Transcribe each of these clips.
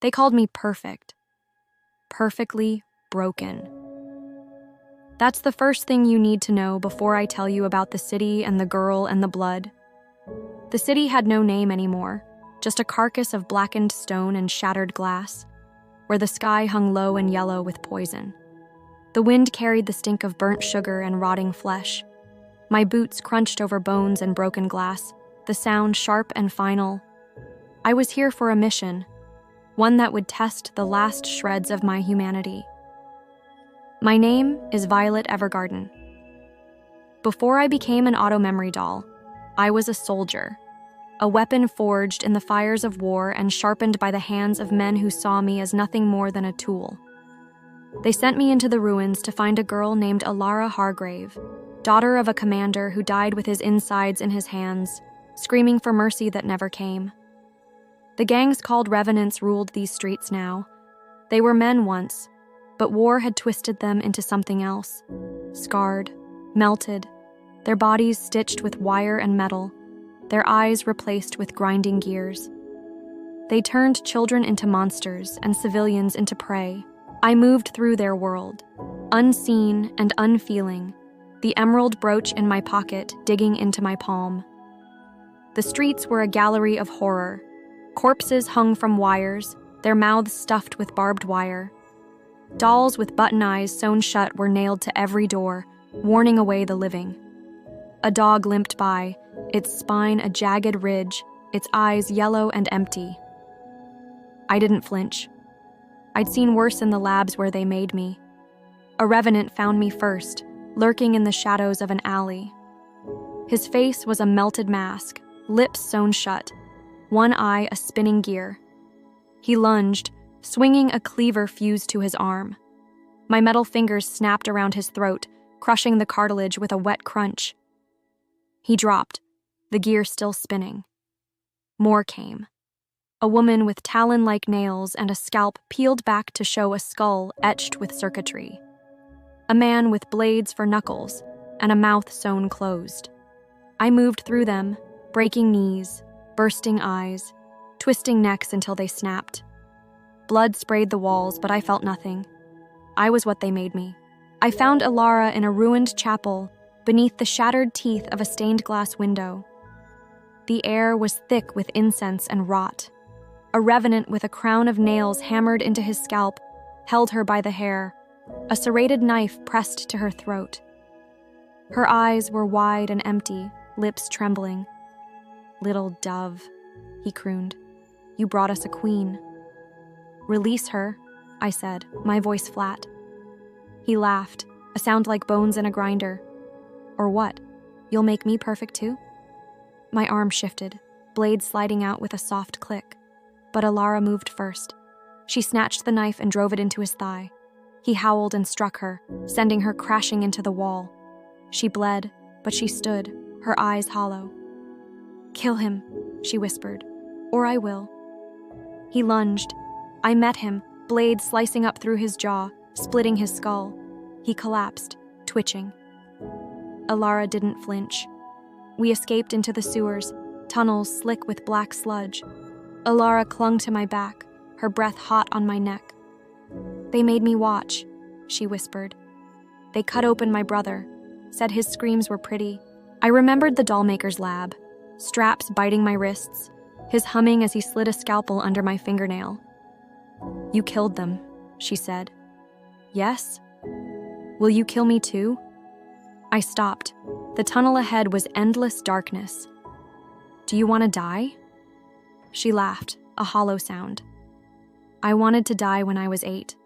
They called me perfect. Perfectly broken. That's the first thing you need to know before I tell you about the city and the girl and the blood. The city had no name anymore, just a carcass of blackened stone and shattered glass, where the sky hung low and yellow with poison. The wind carried the stink of burnt sugar and rotting flesh. My boots crunched over bones and broken glass, the sound sharp and final. I was here for a mission, one that would test the last shreds of my humanity. My name is Violet Evergarden. Before I became an auto-memory doll, I was a soldier, a weapon forged in the fires of war and sharpened by the hands of men who saw me as nothing more than a tool. They sent me into the ruins to find a girl named Elara Hargrave, daughter of a commander who died with his insides in his hands, screaming for mercy that never came. The gangs called revenants ruled these streets now. They were men once, but war had twisted them into something else, scarred, melted, their bodies stitched with wire and metal, their eyes replaced with grinding gears. They turned children into monsters and civilians into prey. I moved through their world, unseen and unfeeling, the emerald brooch in my pocket digging into my palm. The streets were a gallery of horror. Corpses hung from wires, their mouths stuffed with barbed wire. Dolls with button eyes sewn shut were nailed to every door, warning away the living. A dog limped by, its spine a jagged ridge, its eyes yellow and empty. I didn't flinch. I'd seen worse in the labs where they made me. A revenant found me first, lurking in the shadows of an alley. His face was a melted mask, lips sewn shut, one eye a spinning gear. He lunged, swinging a cleaver fused to his arm. My metal fingers snapped around his throat, crushing the cartilage with a wet crunch. He dropped, the gear still spinning. More came. A woman with talon-like nails and a scalp peeled back to show a skull etched with circuitry. A man with blades for knuckles and a mouth sewn closed. I moved through them, breaking knees, bursting eyes, twisting necks until they snapped. Blood sprayed the walls, but I felt nothing. I was what they made me. I found Elara in a ruined chapel beneath the shattered teeth of a stained glass window. The air was thick with incense and rot. A revenant with a crown of nails hammered into his scalp held her by the hair, a serrated knife pressed to her throat. Her eyes were wide and empty, lips trembling. "Little dove," he crooned. "You brought us a queen." "Release her," I said, my voice flat. He laughed, a sound like bones in a grinder. "Or what? You'll make me perfect too?" My arm shifted, blade sliding out with a soft click. But Elara moved first. She snatched the knife and drove it into his thigh. He howled and struck her, sending her crashing into the wall. She bled, but she stood, her eyes hollow. "Kill him," she whispered, "or I will." He lunged. I met him, blade slicing up through his jaw, splitting his skull. He collapsed, twitching. Elara didn't flinch. We escaped into the sewers, tunnels slick with black sludge. Elara clung to my back, her breath hot on my neck. "They made me watch," she whispered. "They cut open my brother, said his screams were pretty." I remembered the dollmaker's lab, straps biting my wrists, his humming as he slid a scalpel under my fingernail. "You killed them," she said. "Yes? Will you kill me too?" I stopped. The tunnel ahead was endless darkness. "Do you want to die?" She laughed, a hollow sound. "I wanted to die when I was 8.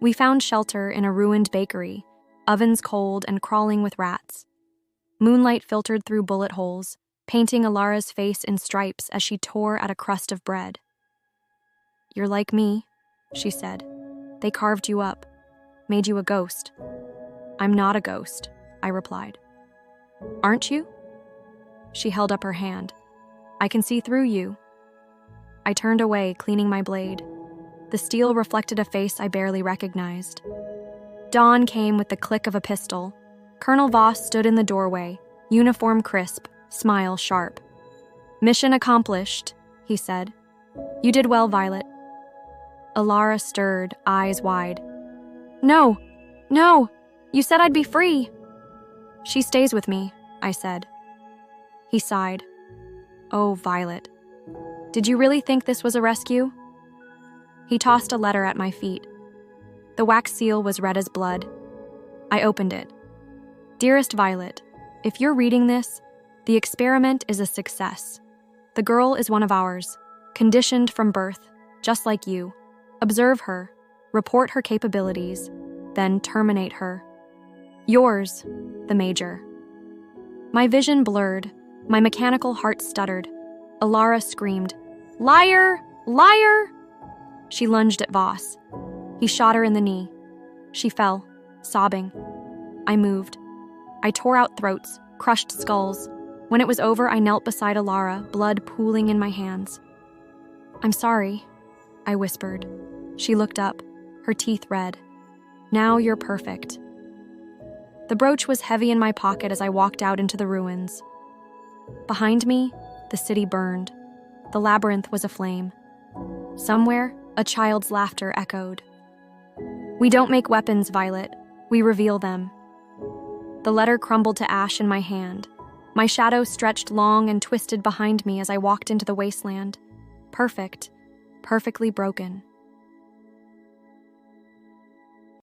We found shelter in a ruined bakery, ovens cold and crawling with rats. Moonlight filtered through bullet holes, painting Elara's face in stripes as she tore at a crust of bread. "You're like me," she said. "They carved you up, made you a ghost." "I'm not a ghost," I replied. "Aren't you?" She held up her hand. "I can see through you." I turned away, cleaning my blade. The steel reflected a face I barely recognized. Dawn came with the click of a pistol. Colonel Voss stood in the doorway, uniform crisp, smile sharp. "Mission accomplished," he said. You did well, Violet. Elara stirred, eyes wide. No, no, you said I'd be free. She stays with me, I said. He sighed. Oh, Violet. Did you really think this was a rescue? He tossed a letter at my feet. The wax seal was red as blood. I opened it. Dearest Violet, if you're reading this, the experiment is a success. The girl is one of ours, conditioned from birth, just like you. Observe her, report her capabilities, then terminate her. Yours, the Major. My vision blurred, my mechanical heart stuttered. Elara screamed, Liar! Liar! She lunged at Voss. He shot her in the knee. She fell, sobbing. I moved. I tore out throats, crushed skulls. When it was over, I knelt beside Elara, blood pooling in my hands. I'm sorry, I whispered. She looked up, her teeth red. Now you're perfect. The brooch was heavy in my pocket as I walked out into the ruins. Behind me, the city burned. The labyrinth was aflame. Somewhere, a child's laughter echoed. We don't make weapons, Violet. We reveal them. The letter crumbled to ash in my hand. My shadow stretched long and twisted behind me as I walked into the wasteland. Perfect, perfectly broken.